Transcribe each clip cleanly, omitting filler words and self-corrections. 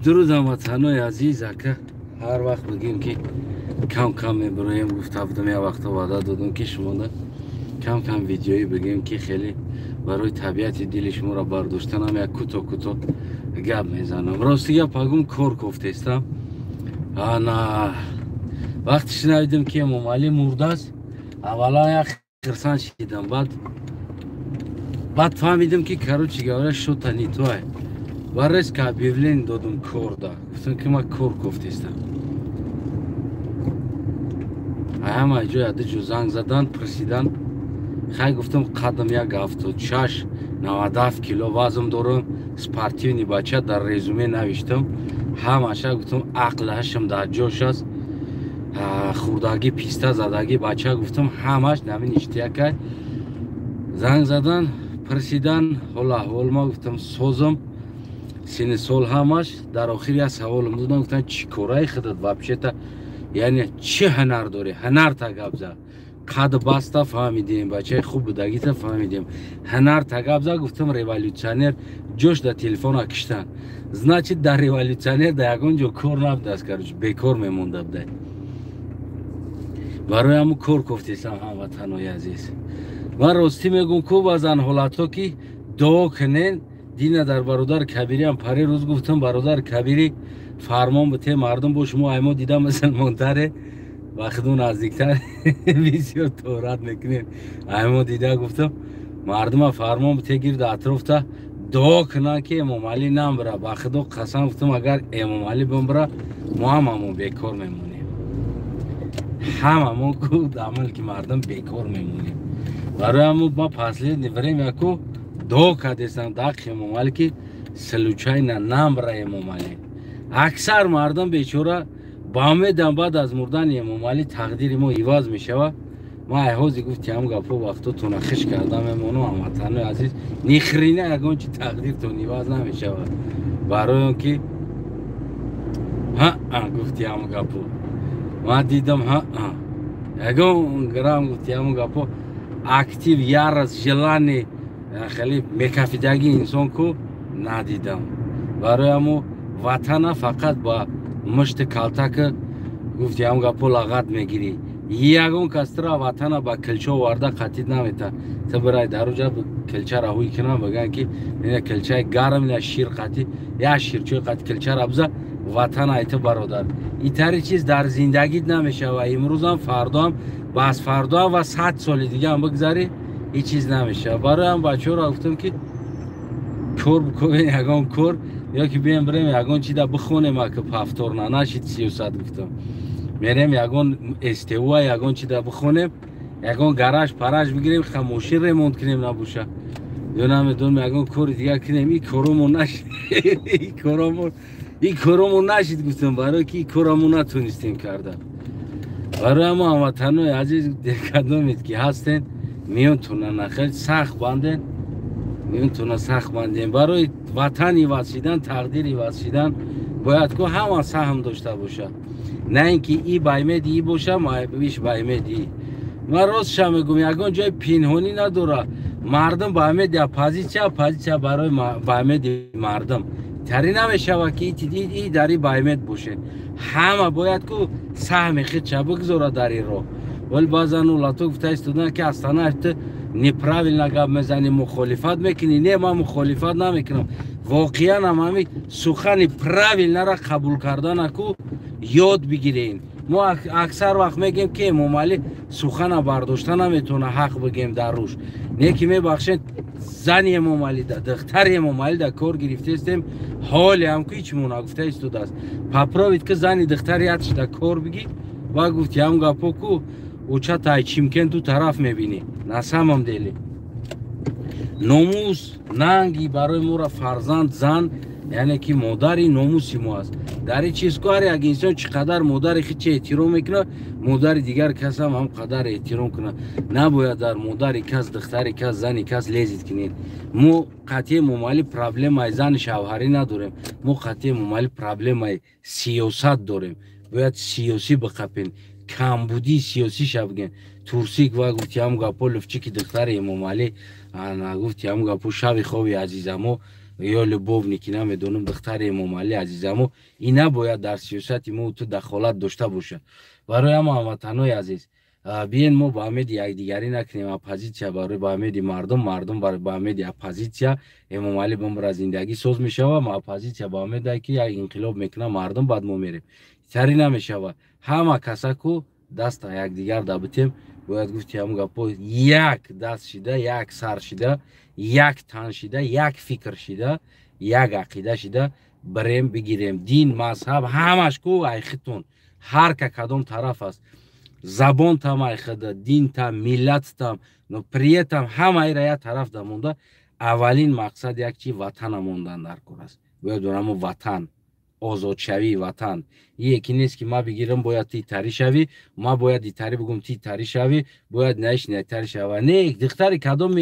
درود هموطنان عزیز که هر وقت بگیم که کم کم میبرایم گفتم یه وقت وعده دادم که شما کم کم ویدیویی بگیم که خیلی برای طبیعت دل شما را برداشتن هم یک کوتاه گپ میزنم. راستی گپ پگم کار گفته استم. انا وقتی شنیدم که مومالی مرده است اولا یک خرسان شدم، بعد فهمیدم که کاروچی گوره شد تنی توه ورس که بیولین دادم کار دا گفتم که ما کار گفته استم. همه جای عده جو زنگ زدن پرسیدن خیلی گفتم قدم یک 76 97 کیلو وزن دارم، سپارتیونی بچه در رزومه نوشتم، همشه گفتم عقل هشم در جاش است، خوردگی پیسته زدگی بچه گفتم همش نمین اشتیاکه. زنگ زدن پرسیدن حالا احوال ما گفتم سوزم سین سال همش. در آخری از سوالم دادن گفتن چی کارای خودت вообще تا یعنی چه هنر داری؟ هنر تا گپ زد. قد بسته فهمیدیم، بچه خوب بودگی تا فهمیدیم، هنر تا گپ زد. گفتم ریولوشنر جوش در تلفن کشتن، значит در ریولوشنر در یگان جو کار نبوده است که بیکار میمونده بوده. برای همون کار گفتیستم هموطنای عزیز. من راستی میگم که باز ان حالتا که دعا کنین دین در برادر کبیری هم پری روز گفتم برادر کبیری فرمان بته مردم باش ما ایما دیدم مسلمان تره وقتون نزدیکتر بسیار تورات میکنین ایما دیده گفتم مردم فرمان بته گیرد اطراف تا دعا کنن که امام علی نام بره. بخدا قسم گفتم اگر امام علی بمبره ما همون بیکار میمونیم، همون که عمل که مردم بیکار میمونیم. برای همون ما پسلی نفریم یکو دعا کردیستم داخل امام علی که سلوچای نام بره امام علی. اکثر مردم بیچاره بامیدن بعد از مردن امام علی تقدیر ما ایواز میشوه. ما ایهازی گفتیم هم گفت وقتا تونه خش کردم امانو هموطن عزیز نیخرینه اگان چی تقدیر تون ایواز نمیشوه. برای اون که گفتیم هم گفت ما دیدم اگان گرام گفتیم هم گفت اکتیو یار از جلانی خیلی میکافیدگی انسان کو ندیدم. برای همون وطن فقط با مشت کالتاک گفتی هم گپو لاغت میگیری. یگون کسترا وطن با کلچه وارده قطید نمیتن. تو برای درو جا کلچه را هوی کنم بگن که این کلچه گرم یا شیر قطی یا شیرچوی قطی کلچه را بزا وطن ایت برادر. این تری چیز در زندگیت نمیشه و امروز هم فردا هم بس فردا و 100 سال دیگه هم بگذاری این چیز نمیشه. برای هم بچه را گفتم که کور بکنیم یگان کور یا که بیم بریم یگان چی دا بخونیم که پافتور نشید 300 گفتم میریم یگان استوا یگان چی دا بخونیم یگان گراش پراش بگیریم خاموشی ریمونت کنیم نبوشه یا نمیدونم یگان کور دیگه کنیم. این کورمون نشید این کورمون نشید گفتم برای که این کورمون نتونستیم کردن. برای ما هموطنای عزیز دقت که هستن میتونن خیلی سخت باندن میتونن سخت باندن برای وطنی واسیدن تقدیری واسیدن باید که همه سهم داشته باشه، نه اینکه ای بایمه دی باشه ما بیش بایمه دی. من راست شم میگم یگان جای پینهونی نداره مردم بایمه دی پازیچه برای بایمه دی مردم تری نمیشه و که ای داری بایمه باشه. همه باید که سهم خود چه بگذاره داری رو. ولی بعضا اولاتو گفته استودن که اصلا افت نپراویل نگاب میزنی مخالفت میکنی. نه ما مخالفت نمیکنم، واقعا هم همی سخن پراویل نرا قبول کردن اکو یاد بگیرین. ما اکثر وقت میگیم که امام علی سخن برداشتن نمیتونه حق بگیم در روش. نه که میبخشید زن امام علی ده دختر امام علی ده کار گرفته استیم حالی هم که هیچ مونه گفته استود است پاپراوید که زنی دختری هاتش ده کار بگی و گفتی هم گپو کو او چه تای چیمکن تو طرف میبینی نسامم دیلی. ناموس ننگی برای مورا فرزند زن یعنی که مادری ناموسی ما است. در این چیز کاری اگه انسان چقدر مادر خیلی احترام میکنه مادر دیگر کس هم قدر احترام کنه. نباید در مادر کس دختر کس زن کس لیزید کنید. مو قطعی ممالی پرابلم های زن شوهری نداریم، مو قطعی ممالی پرابلم های سیاست داریم. باید سیاسی بخپین کمبودی سیاسی شبگن تورسیک و گفتی هم گپو لفچی که دختر امام علی گفتی هم گپو شب خوابی عزیزمو یا لبوبنیکی نمیدونم دختر امام علی عزیزم اینا باید در سیاست ما تو دخالت داشته باشه. برای ما هموطنای عزیز بیاین ما با امید یکدیگری نکنیم. اپوزیسیا برای با امید مردم برای با امید اپوزیسیا امام علی بمبر زندگی سوز میشه و ما اپوزیسیا با امید که یک انقلاب میکنه مردم بعد ما میریم تری نمیشه و همه کسا کو دست یکدیگر دابتیم باید گفت همون گپو یک دست شده یک سر شده یک تن شده یک فکر شده یک عقیده شده بریم بگیریم دین مذهب همش کو ایختون هر که کدام طرف است زبان تام ایخده دین تام ملت تام نوپریت تام همه ایرا طرف دمونده اولین مقصد یک چی وطن موندن در کور است باید اونم وطن آزاد شوی وطن یکی نیست که ما بگیرم باید تی تری شوی ما باید تی تری بگم تی تری شوی باید نش نه تری شوی نه دختر کدام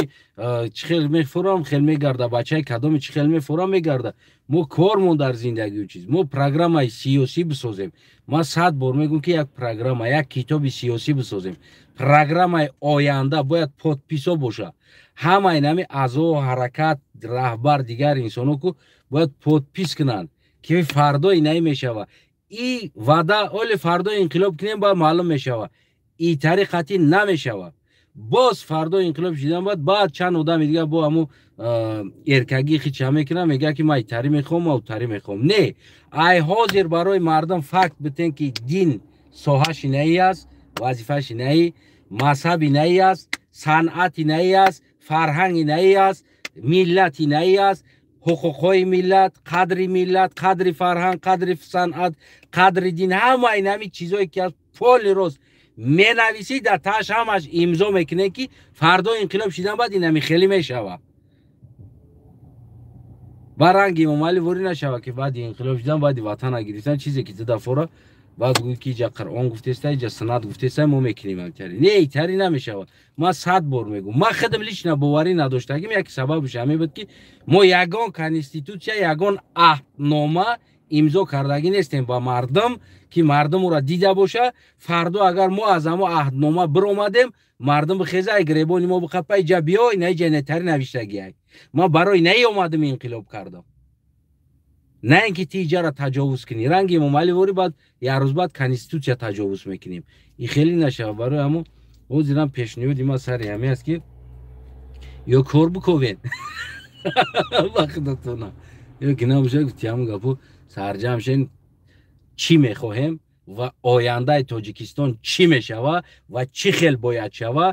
چخیل میفورم خیل میگرده بچه کدام چخیل میفورم میگرده ما کارمون در زندگی و چیز ما پروگرام سیاسی بسازیم ما 100 بار میگم که یک پروگرام یک کتاب سیاسی بسازیم پروگرام آینده باید پادپیسا باشه همه اینمی اعضا حرکت رهبر دیگر انسانو کو باید پادپیس کنن که فردا اینایی میشوه ای وعده اول فردا انقلاب کنیم با معلوم میشوه ای طریقتی نمیشوه باز فردا انقلاب شدن بعد چند آدم دیگه با همو ارکگی خیچه میکنه میگه که ما ای تری میخوام او تری میخوام نه ای حاضر برای مردم فکت بتین که دین ساحش اینایی است وظیفش اینایی مذهب اینایی است صنعت اینایی است فرهنگ اینایی است ملت اینایی است حقوقهای ملت قدر فرهنگ قدر صنعت قدر دین همه اینمی چیزایی که از پول روز می نویسی در تاش همش امضا میکنه که فردا انقلاب شدن بعد اینمی خیلی میشوه برنگ امام علی وری نشوه که بعد انقلاب شدن بعد وطن گرفتن چیزی که دفعه بعد گویی که جا قرآن گفته است جا سنت گفته است ما میکنیم همتری نه ایتری نمیشود ما 100 بار میگم ما خودم لیش باوری نداشتم یک سببش همین بود که ما یگان کانستیتوسیا یگان عهدنامه امضا کردگی نیستیم با مردم که مردم را دیده باشه فردا اگر ما از ما عهدنامه برآمدیم مردم بخیزه گریبانی ما بخپای جا بیای نه جنتری نوشتگی ما برای نه اومدم انقلاب کردم نه اینکه تیجا را تجاوز کنی رنگ امام علی وری بعد یه روز بعد کانستیتوسیا تجاوز میکنیم این خیلی نشه برای همون او زیرم پیشنهاد ما سر همی است که یا کار بکنین وقتتون یا که نمیشه گفتی همون گپو سرجم شین چی میخواهیم و آینده تاجیکستان چی میشوه و چی خیل باید شوه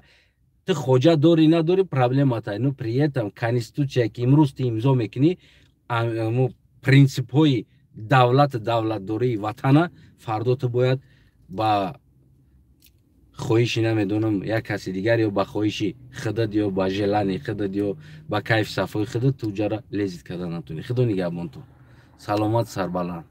تو خوجه داری نداری پرابلم هست اینو پریتم کانستیتوسیا که امروز تی امضا میکنی پرینسیپ های دولت داری وطنه فردا تو باید با خواهش نمیدونم یک کسی دیگر یا با خواهش خودت یا با ژلن خودت یا با کیف صفای خودت تو جرا لذت کردن نتونی خدا نگهبان تو سلامت سربلند